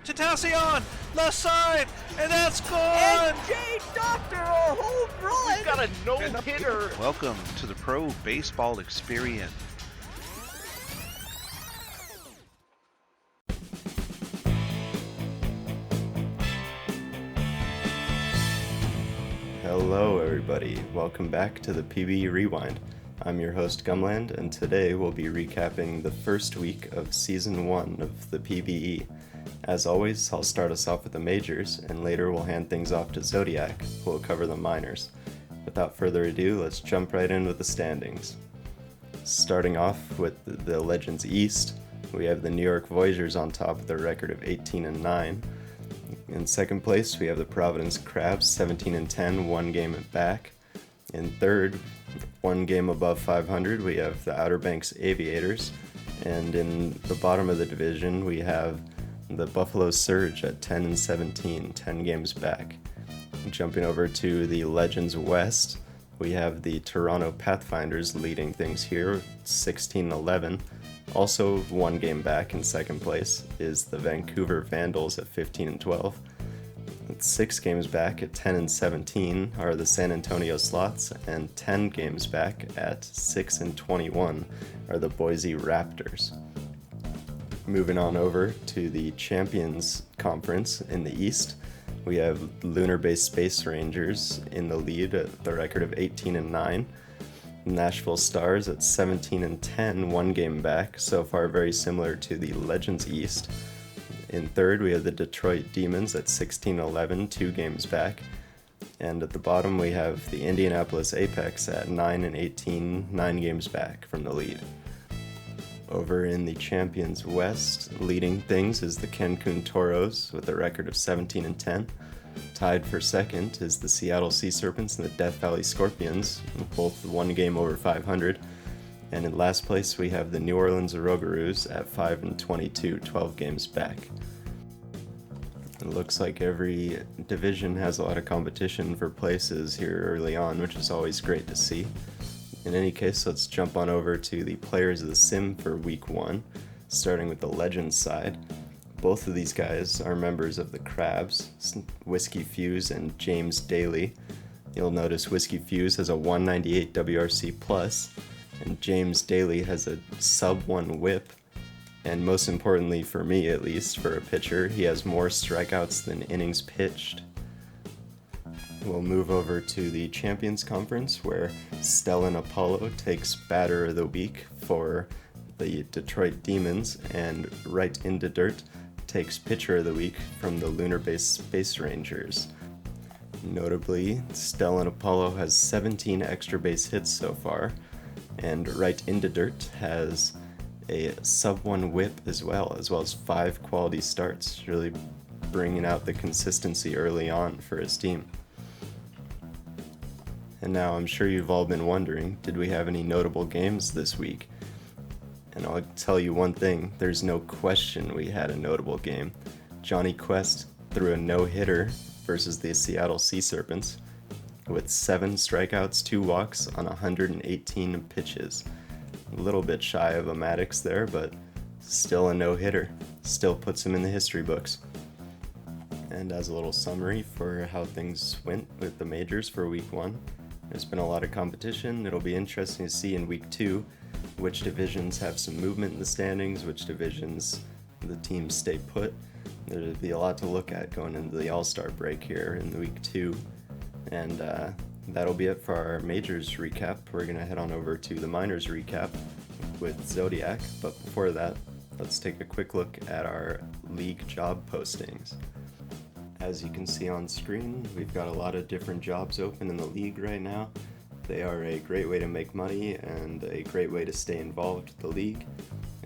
Tentacion, left side, and that's gone! And Jay Doctor, a home run! We've got a no-hitter! Welcome to the Pro Baseball Experience. Hello everybody, welcome back to the PBE Rewind. I'm your host Gumland, and today we'll be recapping the first week of Season 1 of the PBE. As always, I'll start us off with the majors, and later we'll hand things off to Zodiac, who will cover the minors. Without further ado, let's jump right in with the standings. Starting off with the Legends East, we have the New York Voyagers on top with a record of 18-9. In second place, we have the Providence Crabs, 17-10, one game back. In third, one game above 500, we have the Outer Banks Aviators. And in the bottom of the division, we have the Buffalo Surge at 10-17, 10 games back. Jumping over to the Legends West, we have the Toronto Pathfinders leading things here, 16-11. Also one game back in second place is the Vancouver Vandals at 15-12. 6 games back at 10-17 are the San Antonio Slots, and 10 games back at 6-21 are the Boise Raptors. Moving on over to the Champions Conference in the East, we have Lunar-based Space Rangers in the lead at the record of 18-9. Nashville Stars at 17-10, one game back, so far very similar to the Legends East. In third, we have the Detroit Demons at 16-11, 2 games back. And at the bottom, we have the Indianapolis Apex at 9-18, 9 games back from the lead. Over in the Champions West, leading things is the Cancun Toros with a record of 17-10. Tied for second is the Seattle Sea Serpents and the Death Valley Scorpions, both one game over 500. And in last place, we have the New Orleans Rougarous at 5-22, 12 games back. It looks like every division has a lot of competition for places here early on, which is always great to see. In any case, let's jump on over to the Players of the Sim for Week 1, starting with the Legends side. Both of these guys are members of the Crabs, Whiskey Fuse and James Daly. You'll notice Whiskey Fuse has a 198 WRC+, and James Daly has a sub-1 whip. And most importantly, for me at least, for a pitcher, he has more strikeouts than innings pitched. We'll move over to the Champions Conference, where Stellan Apollo takes Batter of the Week for the Detroit Demons, and Right into Dirt takes Pitcher of the Week from the Lunar-based Space Rangers. Notably, Stellan Apollo has 17 extra base hits so far, and Right into Dirt has a sub-1 whip as well as 5 quality starts, really bringing out the consistency early on for his team. And now I'm sure you've all been wondering, did we have any notable games this week? And I'll tell you one thing, there's no question we had a notable game. Johnny Quest threw a no-hitter versus the Seattle Sea Serpents with 7 strikeouts, 2 walks on 118 pitches. A little bit shy of a Maddox there, but still a no-hitter. Still puts him in the history books. And as a little summary for how things went with the majors for Week 1, there's been a lot of competition. It'll be interesting to see in Week 2 which divisions have some movement in the standings, which divisions the teams stay put. There'll be a lot to look at going into the All-Star break here in Week 2. And that'll be it for our majors recap. We're going to head on over to the minors recap with Zodiac. But before that, let's take a quick look at our league job postings. As you can see on screen, we've got a lot of different jobs open in the league right now. They are a great way to make money and a great way to stay involved with the league.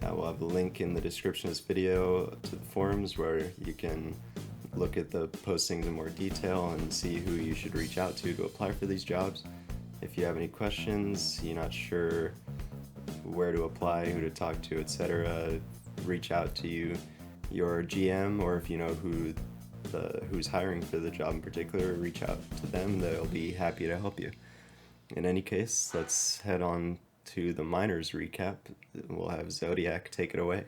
We'll have a link in the description of this video to the forums where you can look at the postings in more detail and see who you should reach out to apply for these jobs. If you have any questions, you're not sure where to apply, who to talk to, etc., reach out to your GM, or if you know who's hiring for the job in particular, reach out to them. They'll be happy to help you. In any case, let's head on to the minors recap. We'll have Zodiac take it away.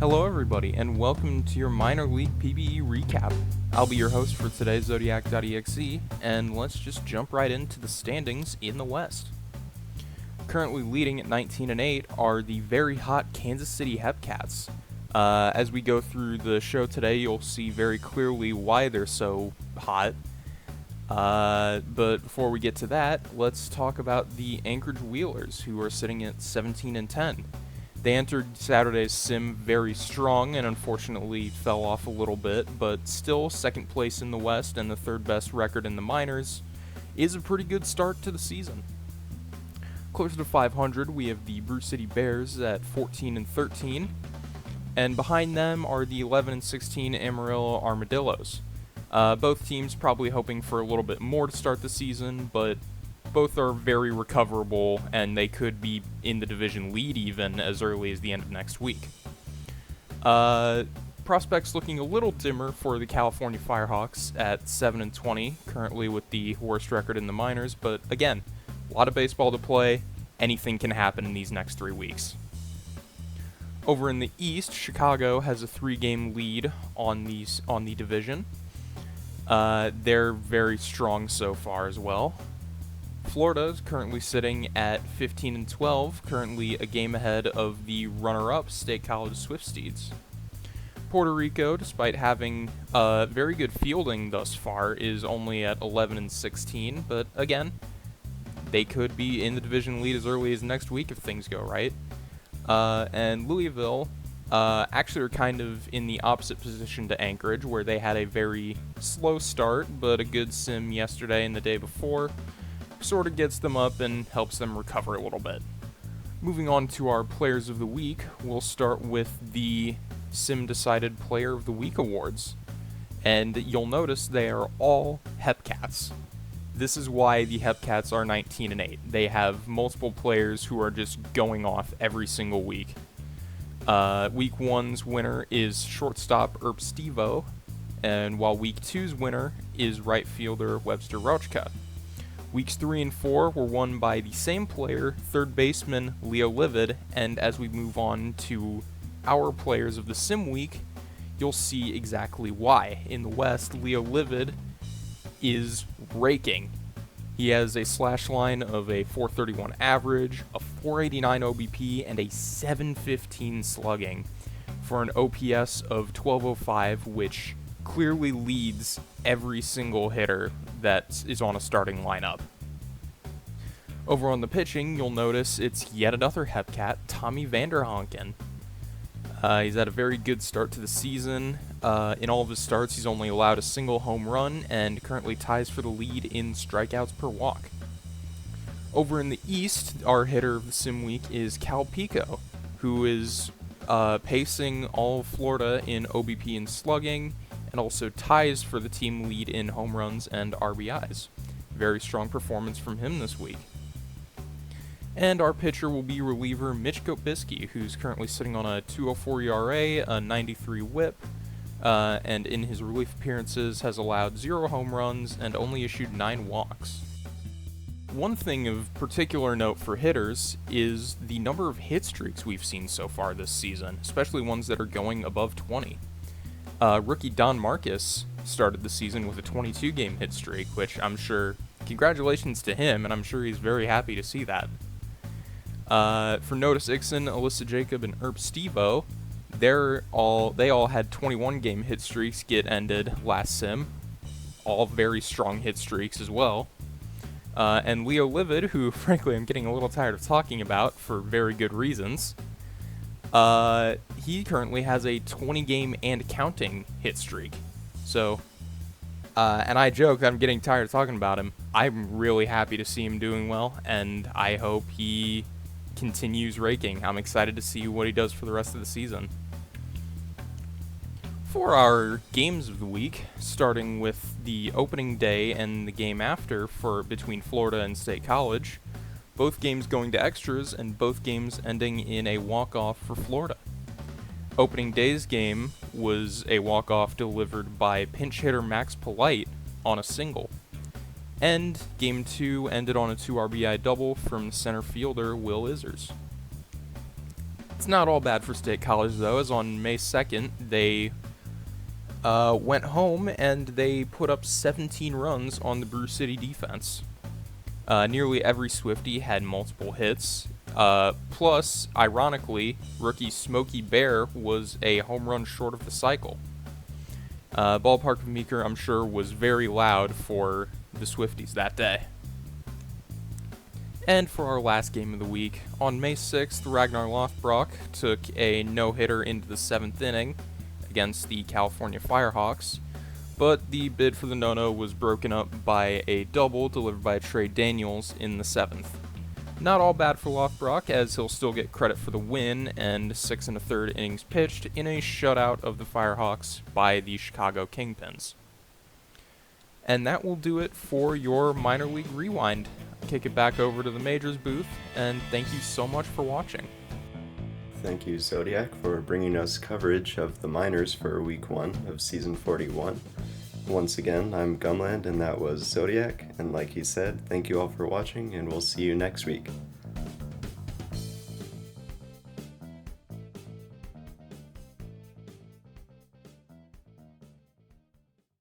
Hello everybody, and welcome to your minor league PBE recap. I'll be your host for today, Zodiac.exe, and let's just jump right into the standings in the West. Currently leading at 19-8 are the very hot Kansas City Hepcats. As we go through the show today, you'll see very clearly why they're so hot. But before we get to that, let's talk about the Anchorage Wheelers, who are sitting at 17-10. They entered Saturday's sim very strong and unfortunately fell off a little bit, but still second place in the West and the third best record in the minors is a pretty good start to the season. Closer to 500, we have the Brew City Bears at 14-13, and behind them are the 11-16 Amarillo Armadillos. Both teams probably hoping for a little bit more to start the season, but both are very recoverable, and they could be in the division lead even as early as the end of next week. Prospects looking a little dimmer for the California Firehawks at 7-20, currently with the worst record in the minors, but again, a lot of baseball to play. Anything can happen in these next 3 weeks. Over in the East, Chicago has a 3-game lead on the division. They're very strong so far as well. Florida is currently sitting at 15-12, currently a game ahead of the runner-up State College Swifties. Puerto Rico, despite having very good fielding thus far, is only at 11-16, but again, they could be in the division lead as early as next week if things go right. And Louisville actually are kind of in the opposite position to Anchorage, where they had a very slow start, but a good sim yesterday and the day before sort of gets them up and helps them recover a little bit. Moving on to our Players of the Week, we'll start with the Sim Decided Player of the Week awards. And you'll notice they are all Hepcats. This is why the Hepcats are 19-8. They have multiple players who are just going off every single week. Week 1's winner is shortstop Erp Stevo, and while Week 2's winner is right fielder Webster Rochka. Weeks 3 and 4 were won by the same player, third baseman Leo Livid, and as we move on to our players of the Sim Week, you'll see exactly why. In the West, Leo Livid is raking. He has a slash line of a 431 average, a 489 OBP, and a 715 slugging for an OPS of 1205, which clearly leads every single hitter that is on a starting lineup. Over on the pitching, you'll notice it's yet another Hepcat, Tommy Vanderhonken. He's had a very good start to the season. In all of his starts, he's only allowed a single home run and currently ties for the lead in strikeouts per walk. Over in the East, our hitter of the Sim Week is Cal Pico, who is pacing all of Florida in OBP and slugging, and also ties for the team lead in home runs and RBIs. Very strong performance from him this week. And our pitcher will be reliever Mitch Gopinski, who's currently sitting on a 2.04 ERA, a 93 WHIP, and in his relief appearances has allowed 0 home runs and only issued 9 walks. One thing of particular note for hitters is the number of hit streaks we've seen so far this season, especially ones that are going above 20. Rookie Don Marcus started the season with a 22-game hit streak, which I'm sure, congratulations to him, and I'm sure he's very happy to see that. For Notice Ixon, Alyssa Jacob, and Erp Stevo, they all had 21-game hit streaks get ended last sim. All very strong hit streaks as well. And Leo Livid, who frankly I'm getting a little tired of talking about for very good reasons, he currently has a 20-game and counting hit streak. So, and I joke that I'm getting tired of talking about him. I'm really happy to see him doing well, and I hope he continues raking. I'm excited to see what he does for the rest of the season. For our games of the week, starting with the opening day and the game after between Florida and State College, both games going to extras and both games ending in a walk-off for Florida. Opening day's game was a walk-off delivered by pinch hitter Max Polite on a single. And Game 2 ended on a 2 RBI double from center fielder Will Izzers. It's not all bad for State College, though, as on May 2nd, they went home and they put up 17 runs on the Brew City defense. Nearly every Swiftie had multiple hits. Plus, ironically, rookie Smokey Bear was a home run short of the cycle. Ballpark of Meeker, I'm sure, was very loud for the Swifties that day. And for our last game of the week, on May 6th, Ragnar Lothbrok took a no-hitter into the 7th inning against the California Firehawks, but the bid for the no-no was broken up by a double delivered by Trey Daniels in the 7th. Not all bad for Lothbrok, as he'll still get credit for the win and 6 1/3 innings pitched in a shutout of the Firehawks by the Chicago Kingpins. And that will do it for your Minor League Rewind. Kick it back over to the Majors booth, and thank you so much for watching. Thank you, Zodiac, for bringing us coverage of the minors for Week 1 of Season 41. Once again, I'm Gumland, and that was Zodiac, and like he said, thank you all for watching, and we'll see you next week.